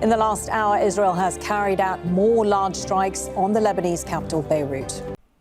In the last hour, Israel has carried out more large strikes on the Lebanese capital, Beirut.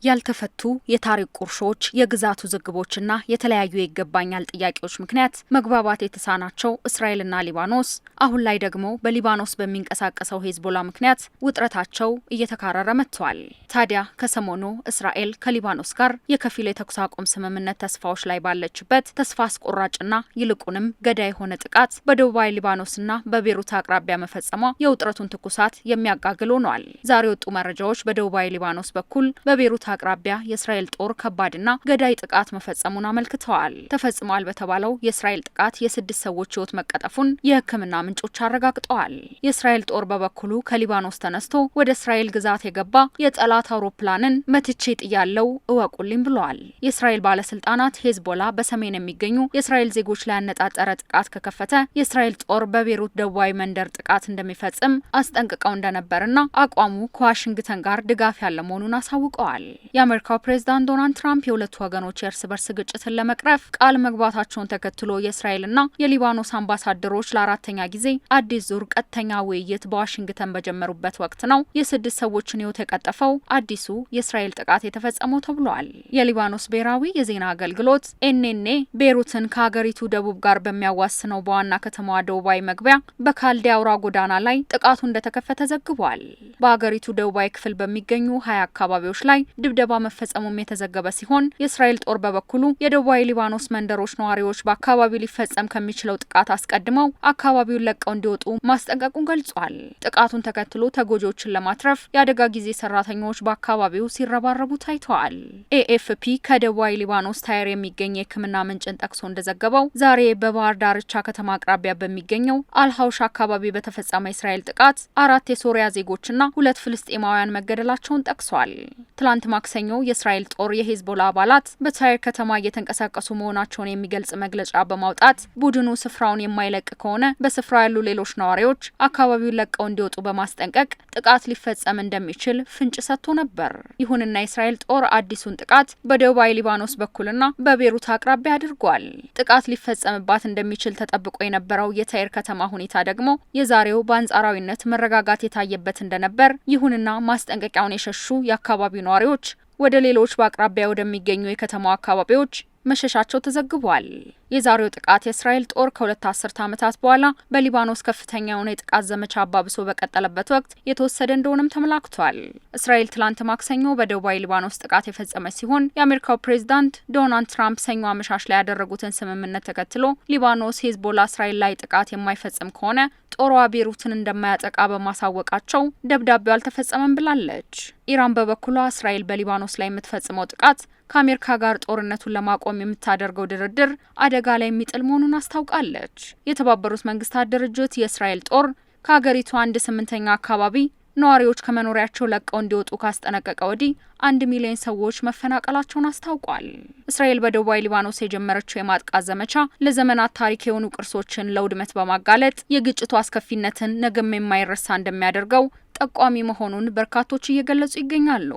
ያልተፈቱ የታሪክ ቁርሾች የግዛቱ ዝግቦችና የተለያዩ ይገባኛል ጥያቄዎች ምክንያት መግባባት የተሳናቸው እስራኤልና ሊባኖስ አሁን ላይ ደግሞ በሊባኖስ በሚንቀሳቀሰው ሄዝቦላ ምክንያት ውጥረታቸው እየተካረረ መጥቷል። ታዲያ ከሰሞኑ እስራኤል ከሊባኖስ ጋር የከፊል የተኩስ አቁም ስምምነት ተስፋዎች ላይ ባለችበት ተስፋ አስቆራጭና ይልቁንም ገዳይ የሆነ ጥቃት በደቡባዊ ሊባኖስና በቤሩት አቅራቢያ መፈጸሟ የውጥረቱን ትኩሳት የሚያጋግል ሆኗል። ዛሬ ወጡ መረጃዎች በደቡባዊ ሊባኖስ በኩል በቤሩት አቅራቢያ የእስራኤል ጦር ከባድና ገዳይ ጥቃት መፈጸሙን አመልክተዋል። ተፈጽሟል በተባለው የእስራኤል ጥቃት የ6 ሰዎች ሕይወት መቀጠፉን የሕክምና ምንጮች አረጋግጠዋል። የእስራኤል ጦር በበኩሉ ከሊባኖስ ተነስቶ ወደ እስራኤል ግዛት የገባ የጠላት አውሮፕላንን መትቼ ጥያለው እወቁልኝ ብለዋል። የእስራኤል ባለስልጣናት ሄዝቦላ በሰሜን የሚገኙ የእስራኤል ዜጎች ላይ ያነጣጠረ ጥቃት ከከፈተ የእስራኤል ጦር በቤሩት ደቡባዊ መንደር ጥቃት እንደሚፈጽም አስጠንቅቀው እንደነበርና አቋሙ ከዋሽንግተን ጋር ድጋፍ ያለ መሆኑን አሳውቀዋል። የአሜሪካው ፕሬዝዳንት ዶናልድ ትራምፕ የሁለቱ ወገኖች የእርስ በርስ ግጭትን ለመቅረፍ ቃል መግባታቸውን ተከትሎ የእስራኤልና የሊባኖስ አምባሳደሮች ለአራተኛ ጊዜ አዲስ ዙር ቀጥተኛ ውይይት በዋሽንግተን በጀመሩበት ወቅት ነው የ6 ሰዎችን ሕይወት የቀጠፈው አዲሱ የእስራኤል ጥቃት የተፈጸመው ተብሏል። የሊባኖስ ብሔራዊ የዜና አገልግሎት ኤንኤንኤ ቤሩትን ከሀገሪቱ ደቡብ ጋር በሚያዋስነው በዋና ከተማዋ ደቡባዊ መግቢያ በካልዴ አውራ ጎዳና ላይ ጥቃቱ እንደተከፈተ ዘግቧል። በሀገሪቱ ደቡባዊ ክፍል በሚገኙ 20 አካባቢዎች ላይ ድብደባ መፈጸሙም የተዘገበ ሲሆን የእስራኤል ጦር በበኩሉ የደቡባዊ ሊባኖስ መንደሮች ነዋሪዎች በአካባቢው ሊፈጸም ከሚችለው ጥቃት አስቀድመው አካባቢውን ለቀው እንዲወጡ ማስጠንቀቁን ገልጿል። ጥቃቱን ተከትሎ ተጎጂዎችን ለማትረፍ የአደጋ ጊዜ ሰራተኞች በአካባቢው ሲረባረቡ ታይተዋል። ኤኤፍፒ ከደቡባዊ ሊባኖስ ታይር የሚገኝ የሕክምና ምንጭን ጠቅሶ እንደዘገበው ዛሬ በባህር ዳርቻ ከተማ አቅራቢያ በሚገኘው አልሀውሽ አካባቢ በተፈጸመ የእስራኤል ጥቃት 4 የሶሪያ ዜጎችና 2 ፍልስጤማውያን መገደላቸውን ጠቅሷል። ትላንት ማክሰኞ የእስራኤል ጦር የሄዝቦላ አባላት በታይር ከተማ እየተንቀሳቀሱ መሆናቸውን የሚገልጽ መግለጫ በማውጣት ቡድኑ ስፍራውን የማይለቅ ከሆነ በስፍራው ያሉ ሌሎች ነዋሪዎች አካባቢውን ለቀው እንዲወጡ በማስጠንቀቅ ጥቃት ሊፈጸም እንደሚችል ፍንጭ ሰጥቶ ነበር። ይሁንና የእስራኤል ጦር አዲሱን ጥቃት በደቡባዊ ሊባኖስ በኩልና በቤሩት አቅራቢያ አድርጓል። ጥቃት ሊፈጸምባት እንደሚችል ተጠብቆ የነበረው የታይር ከተማ ሁኔታ ደግሞ የዛሬው በአንጻራዊነት መረጋጋት የታየበት እንደነበር፣ ይሁንና ማስጠንቀቂያውን የሸሹ የአካባቢው ነዋሪዎች ወደ ሌሎች በአቅራቢያ ወደሚገኙ የከተማው አካባቢዎች መሸሻቸው ተዘግቧል። የዛሬው ጥቃት የእስራኤል ጦር ከ2 አስርተ ዓመታት በኋላ በሊባኖስ ከፍተኛ የሆነ የጥቃት ዘመቻ አባብሶ በቀጠለበት ወቅት የተወሰደ እንደሆነም ተመላክቷል። እስራኤል ትላንት ማክሰኞ በደቡባዊ ሊባኖስ ጥቃት የፈጸመች ሲሆን የአሜሪካው ፕሬዝዳንት ዶናልድ ትራምፕ ሰኞ አመሻሽ ላይ ያደረጉትን ስምምነት ተከትሎ ሊባኖስ ሄዝቦላ እስራኤል ላይ ጥቃት የማይፈጽም ከሆነ ጦሯ ቤሩትን እንደማያጠቃ በማሳወቃቸው ደብዳቤው አልተፈጸመም ብላለች። ኢራን በበኩሏ እስራኤል በሊባኖስ ላይ የምትፈጽመው ጥቃት ከአሜሪካ ጋር ጦርነቱን ለማቆም የምታደርገው ድርድር አደጋ ላይ የሚጥል መሆኑን አስታውቃለች። የተባበሩት መንግስታት ድርጅት የእስራኤል ጦር ከሀገሪቱ 1/8 አካባቢ ነዋሪዎች ከመኖሪያቸው ለቀው እንዲወጡ ካስጠነቀቀ ወዲህ 1 ሚሊዮን ሰዎች መፈናቀላቸውን አስታውቋል። እስራኤል በደቡባዊ ሊባኖስ የጀመረችው የማጥቃት ዘመቻ ለዘመናት ታሪክ የሆኑ ቅርሶችን ለውድመት በማጋለጥ የግጭቱ አስከፊነትን ነገም የማይረሳ እንደሚያደርገው ጠቋሚ መሆኑን በርካቶች እየገለጹ ይገኛሉ።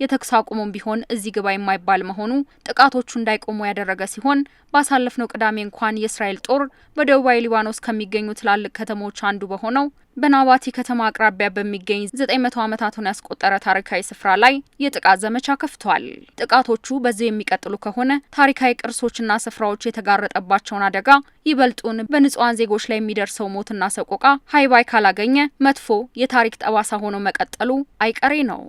የተኩስ አቁሙም ቢሆን እዚህ ግባ የማይባል መሆኑ ጥቃቶቹ እንዳይቆሙ ያደረገ ሲሆን ባሳለፍነው ቅዳሜ እንኳን የእስራኤል ጦር በደቡባዊ ሊባኖስ ከሚገኙ ትላልቅ ከተሞች አንዱ በሆነው በናባቲ ከተማ አቅራቢያ በሚገኝ 900 ዓመታቱን ያስቆጠረ ታሪካዊ ስፍራ ላይ የጥቃት ዘመቻ ከፍቷል። ጥቃቶቹ በዚህ የሚቀጥሉ ከሆነ ታሪካዊ ቅርሶችና ስፍራዎች የተጋረጠባቸውን አደጋ ይበልጡን በንጹሃን ዜጎች ላይ የሚደርሰው ሞትና ሰቆቃ ሃይባይ ካላገኘ መጥፎ የታሪክ ጠባሳ ሆኖ መቀጠሉ አይቀሬ ነው።